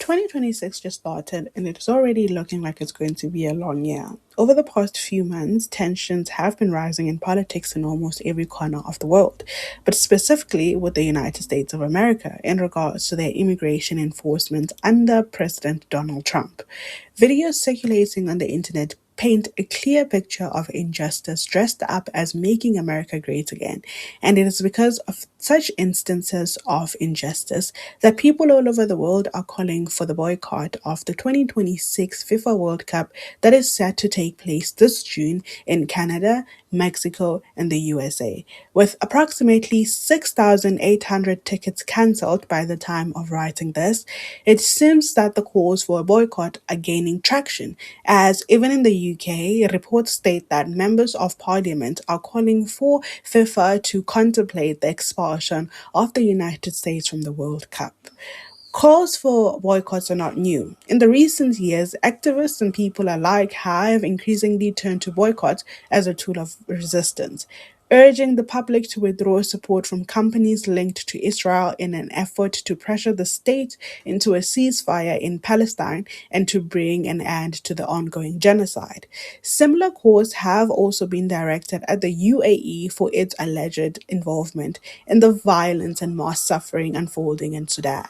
2026 just started and it's already looking like it's going to be a long year. Over the past few months, tensions have been rising in politics in almost every corner of the world, but specifically with the United States of America in regards to their immigration enforcement under President Donald Trump. Videos circulating on the internet paint a clear picture of injustice dressed up as making America great again. And it is because of such instances of injustice that people all over the world are calling for the boycott of the 2026 FIFA World Cup that is set to take place this June in Canada, Mexico, and the USA. With approximately 6,800 tickets cancelled by the time of writing this, it seems that the calls for a boycott are gaining traction, as even in the UK, reports state that members of parliament are calling for FIFA to contemplate the expulsion of the United States from the World Cup. Calls for boycotts are not new. In the recent years, activists and people alike have increasingly turned to boycott as a tool of resistance, urging the public to withdraw support from companies linked to Israel in an effort to pressure the state into a ceasefire in Palestine and to bring an end to the ongoing genocide. Similar calls have also been directed at the UAE for its alleged involvement in the violence and mass suffering unfolding in Sudan.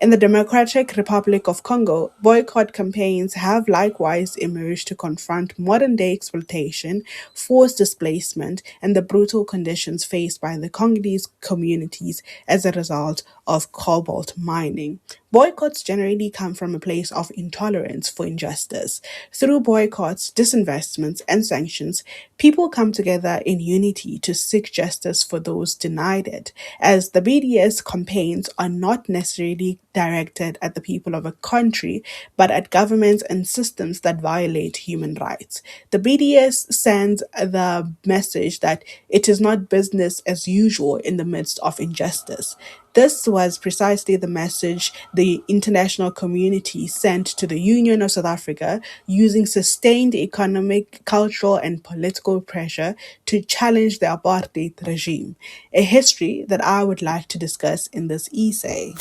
In the Democratic Republic of Congo, boycott campaigns have likewise emerged to confront modern day exploitation, forced displacement, and the brutal conditions faced by the Congolese communities as a result of cobalt mining. Boycotts generally come from a place of intolerance for injustice. Through boycotts, disinvestments, and sanctions, people come together in unity to seek justice for those denied it, as the BDS campaigns are not necessarily directed at the people of a country, but at governments and systems that violate human rights. The BDS sends the message that it is not business as usual in the midst of injustice. This was precisely the message the international community sent to the Union of South Africa, using sustained economic, cultural, and political pressure to challenge the apartheid regime, a history that I would like to discuss in this essay.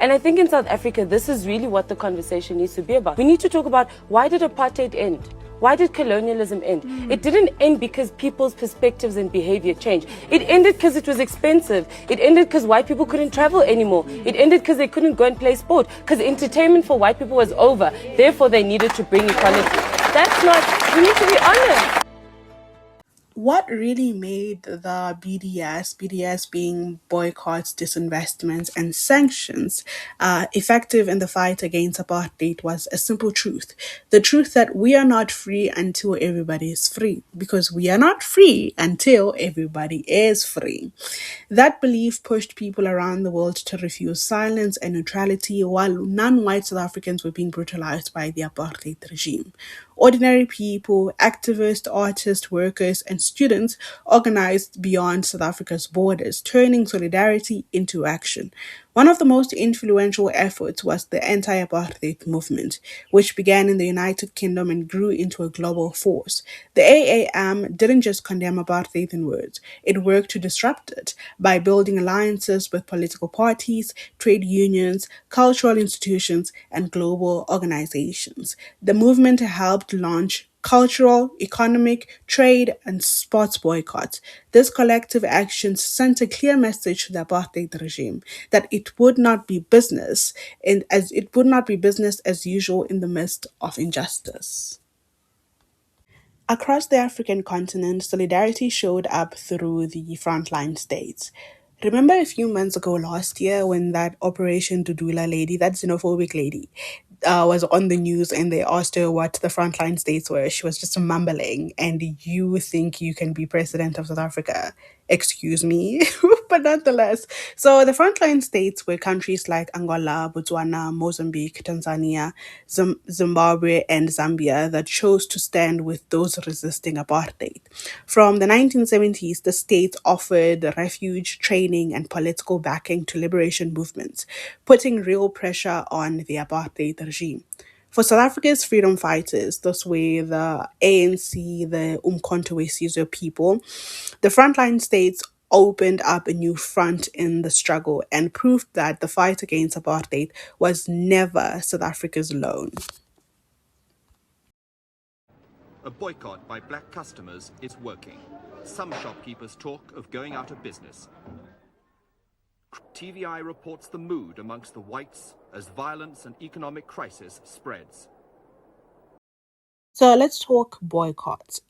And I think in South Africa, this is really what the conversation needs to be about. We need to talk about, why did apartheid end? Why did colonialism end? It didn't end because people's perspectives and behavior changed. It ended because it was expensive. It ended because white people couldn't travel anymore. It ended because they couldn't go and play sport, because entertainment for white people was over. Therefore, they needed to bring equality. That's not, we need to be honest. What really made the BDS being boycotts, disinvestments, and sanctions, effective in the fight against apartheid was a simple truth. The truth that we are not free until everybody is free, because we are not free until everybody is free. That belief pushed people around the world to refuse silence and neutrality while non-white South Africans were being brutalized by the apartheid regime. Ordinary people, activists, artists, workers, and students organized beyond South Africa's borders, turning solidarity into action. One of the most influential efforts was the Anti Apartheid Movement, which began in the United Kingdom and grew into a global force. The AAM didn't just condemn apartheid in words, it worked to disrupt it by building alliances with political parties, trade unions, cultural institutions, and global organizations. The movement helped launch cultural, economic, trade, and sports boycotts. This collective action sent a clear message to the apartheid regime that it would not be business, and as it would not be business as usual in the midst of injustice. Across the African continent, solidarity showed up through the frontline states. Remember a few months ago last year when that Operation Dudula lady, that xenophobic lady, was on the news and they asked her what the frontline states were? She was just mumbling, and you think you can be president of South Africa? Excuse me. But nonetheless, so the frontline states were countries like Angola, Botswana, Mozambique, Tanzania, Zimbabwe, and Zambia that chose to stand with those resisting apartheid. From the 1970s, the states offered refuge, training, and political backing to liberation movements, putting real pressure on the apartheid regime. For South Africa's freedom fighters, this way the ANC, the Umkhonto we Sizwe people, the frontline states opened up a new front in the struggle and proved that the fight against apartheid was never South Africa's alone. A boycott by black customers is working. Some shopkeepers talk of going out of business. TVI reports the mood amongst the whites as violence and economic crisis spreads. So let's talk boycotts.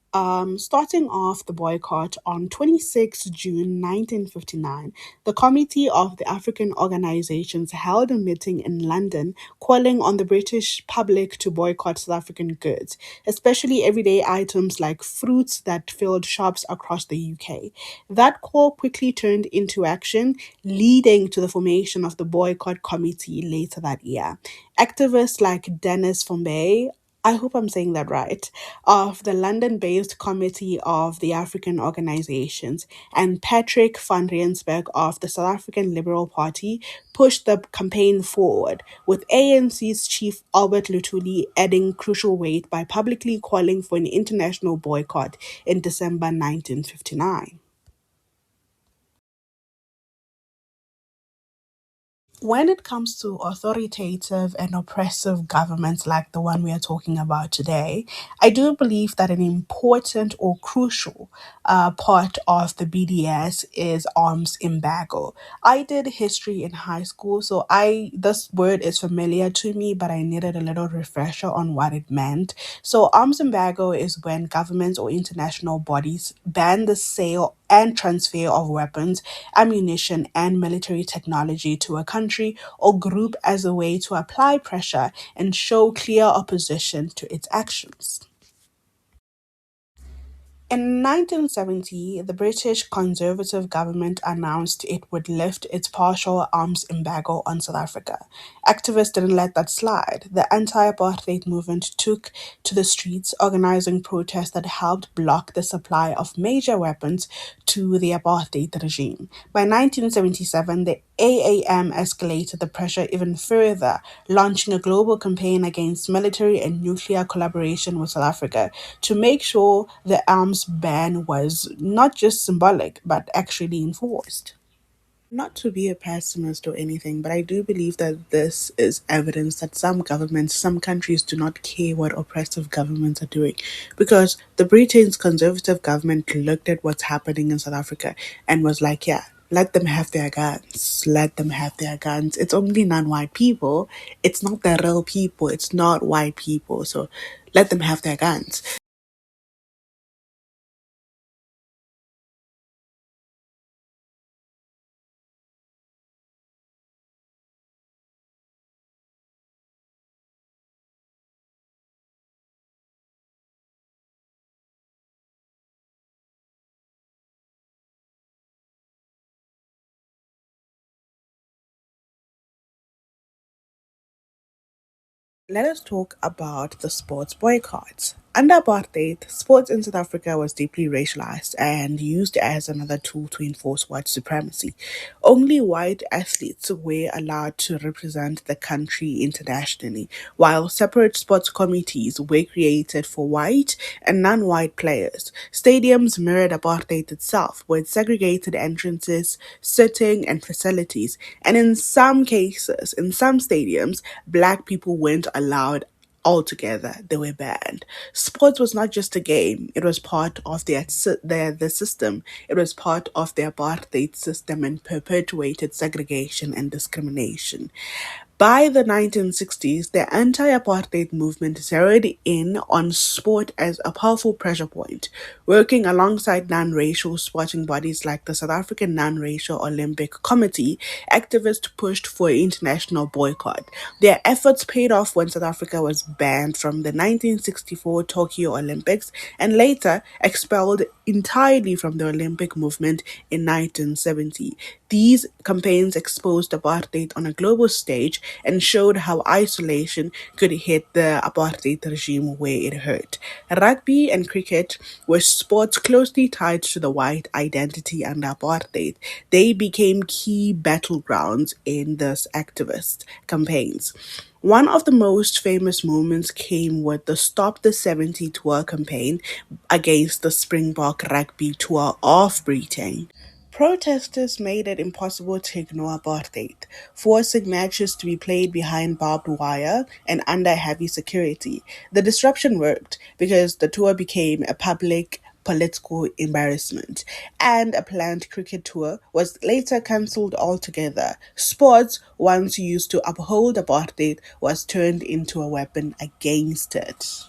Starting off the boycott on 26 June 1959, the Committee of the African Organizations held a meeting in London calling on the British public to boycott South African goods, especially everyday items like fruits that filled shops across the UK. That call quickly turned into action, leading to the formation of the Boycott Committee later that year. Activists like Dennis Fombey, I hope I'm saying that right, of the London based Committee of the African Organizations, and Patrick van Rensburg of the South African Liberal Party pushed the campaign forward, with ANC's chief Albert Luthuli adding crucial weight by publicly calling for an international boycott in December 1959. When it comes to authoritative and oppressive governments like the one we are talking about today, I do believe that an important or crucial part of the BDS is arms embargo. I did history in high school, so I this word is familiar to me, but I needed a little refresher on what it meant. So arms embargo is when governments or international bodies ban the sale and transfer of weapons, ammunition, and military technology to a country or group as a way to apply pressure and show clear opposition to its actions. In 1970, the British Conservative government announced it would lift its partial arms embargo on South Africa. Activists didn't let that slide. The anti apartheid movement took to the streets, organizing protests that helped block the supply of major weapons to the apartheid regime. By 1977, the AAM escalated the pressure even further, launching a global campaign against military and nuclear collaboration with South Africa to make sure the arms ban was not just symbolic but actually enforced. Not to be a pessimist or anything, but I do believe that this is evidence that some governments, some countries do not care what oppressive governments are doing. Because the Britain's conservative government looked at what's happening in South Africa and was like, yeah, let them have their guns. Let them have their guns. It's only non white people. It's not the real people. It's not white people. So let them have their guns. Let us talk about the sports boycotts. Under apartheid, sports in South Africa was deeply racialized and used as another tool to enforce white supremacy. Only white athletes were allowed to represent the country internationally, while separate sports committees were created for white and non white players. Stadiums mirrored apartheid itself, with segregated entrances, sitting, and facilities. And in some cases, in some stadiums, black people weren't allowed altogether. They were banned. Sports was not just a game, it was part of the system. It was part of the apartheid system and perpetuated segregation and discrimination. By the 1960s, the anti apartheid movement zeroed in on sport as a powerful pressure point, working alongside non racial sporting bodies like the South African Non Racial Olympic Committee. Activists pushed for an international boycott. Their efforts paid off when South Africa was banned from the 1964 Tokyo Olympics and later expelled entirely from the Olympic movement in 1970. These campaigns exposed apartheid on a global stage and showed how isolation could hit the apartheid regime where it hurt. Rugby and cricket were sports closely tied to the white identity under apartheid. They became key battlegrounds in these activist campaigns. One of the most famous moments came with the Stop the 70 tour campaign against the Springbok rugby tour of Britain. Protesters made it impossible to ignore apartheid, forcing matches to be played behind barbed wire and under heavy security. The disruption worked because the tour became a public political embarrassment, and a planned cricket tour was later cancelled altogether. Sports, once used to uphold apartheid, was turned into a weapon against it.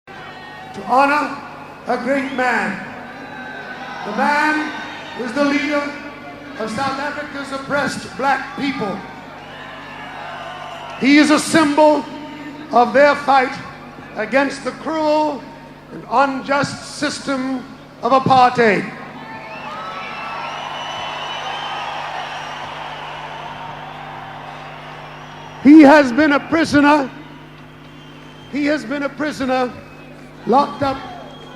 To honor a great man. The man is the leader of South Africa's oppressed black people. He is a symbol of their fight against the cruel and unjust system of apartheid. He has been a prisoner. He has been a prisoner locked up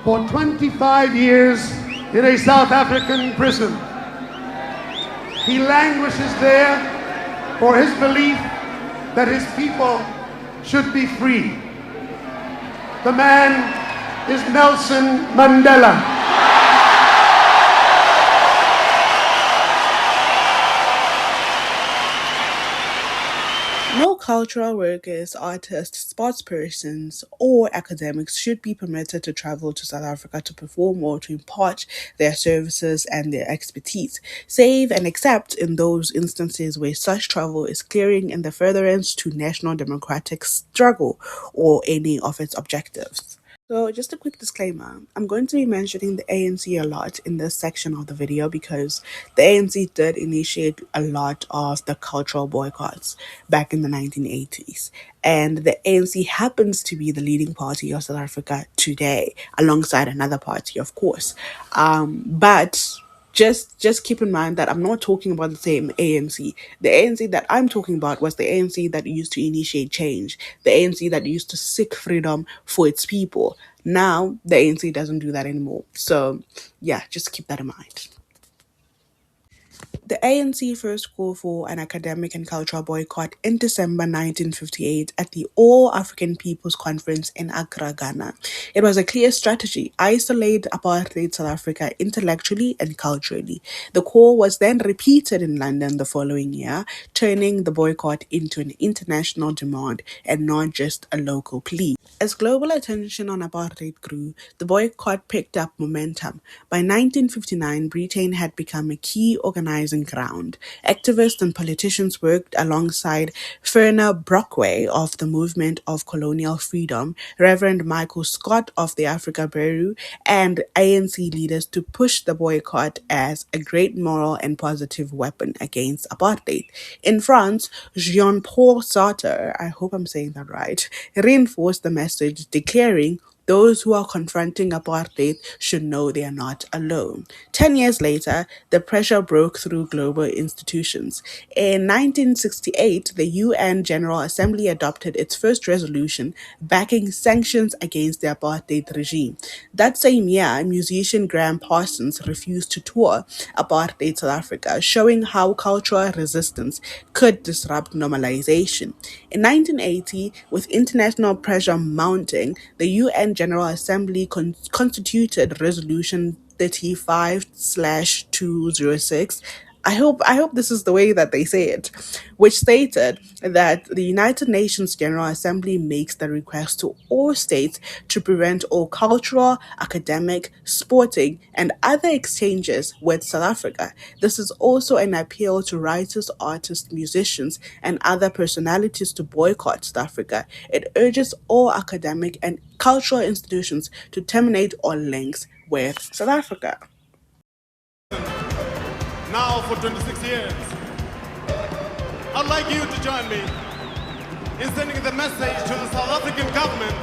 for 25 years in a South African prison. He languishes there for his belief that his people should be free. The man is Nelson Mandela. No cultural workers, artists, sportspersons, or academics should be permitted to travel to South Africa to perform or to impart their services and their expertise, save and except in those instances where such travel is clearing in the furtherance to national democratic struggle or any of its objectives. So, just a quick disclaimer, I'm going to be mentioning the ANC a lot in this section of the video because the ANC did initiate a lot of the cultural boycotts back in the 1980s. And the ANC happens to be the leading party of South Africa today, alongside another party, of course. But just keep in mind that I'm not talking about the same ANC. The ANC that I'm talking about was the ANC that used to initiate change, the ANC that used to seek freedom for its people. Now, the ANC doesn't do that anymore. So, yeah, just keep that in mind. The ANC first called for an academic and cultural boycott in December 1958 at the All African People's Conference in Accra, Ghana. It was a clear strategy: isolate apartheid South Africa intellectually and culturally. The call was then repeated in London the following year, turning the boycott into an international demand and not just a local plea. As global attention on apartheid grew, the boycott picked up momentum. By 1959, Britain had become a key organizing ground. Activists and politicians worked alongside Werner Brockway of the Movement of Colonial Freedom, Reverend Michael Scott of the Africa Bureau, and ANC leaders to push the boycott as a great moral and positive weapon against apartheid. In France, Jean-Paul Sartre, I hope I'm saying that right, reinforced the message, declaring those who are confronting apartheid should know they are not alone. 10 years later, the pressure broke through global institutions. In 1968, the UN General Assembly adopted its first resolution backing sanctions against the apartheid regime. That same year, musician Graham Parsons refused to tour apartheid South Africa, showing how cultural resistance could disrupt normalization. In 1980, with international pressure mounting, the UN General Assembly constituted Resolution 35/206. I hope this is the way that they say it, which stated that the United Nations General Assembly makes the request to all states to prevent all cultural, academic, sporting, and other exchanges with South Africa. This is also an appeal to writers, artists, musicians, and other personalities to boycott South Africa. It urges all academic and cultural institutions to terminate all links with South Africa. Now for 26 years. I'd like you to join me in sending the message to the South African government.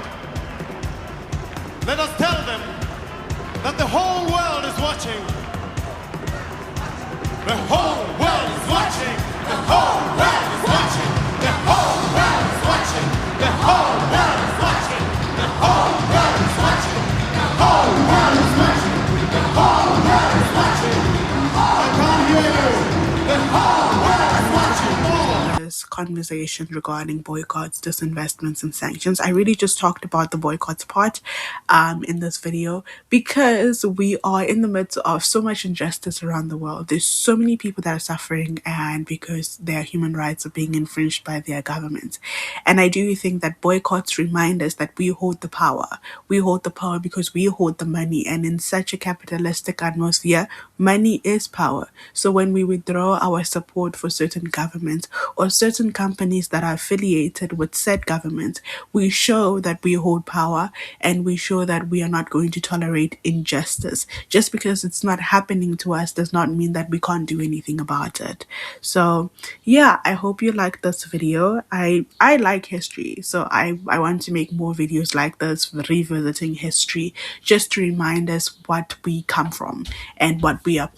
Let us tell them that the whole world is watching. The whole world is watching. The whole world is watching. The whole world is watching. The whole world is watching. The whole world is watching. The whole world is watching. The whole world is watching. I can't hear you. The conversation regarding boycotts, disinvestments, and sanctions. I really just talked about the boycotts part in this video because we are in the midst of so much injustice around the world. There's so many people that are suffering, and because their human rights are being infringed by their governments. And I do think that boycotts remind us that we hold the power. We hold the power because we hold the money. And in such a capitalistic atmosphere, money is power. So when we withdraw our support for certain governments or certain companies that are affiliated with said government, we show that we hold power, and we show that we are not going to tolerate injustice. Just because it's not happening to us does not mean that we can't do anything about it. So yeah, I hope you like this video. I like history, so I want to make more videos like this, revisiting history, just to remind us what we come from and what we are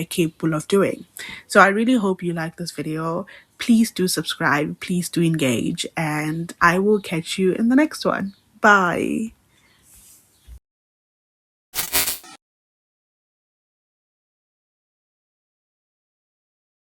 capable of doing. So I really hope you like this video. Please do subscribe, please do engage, and I will catch you in the next one. Bye.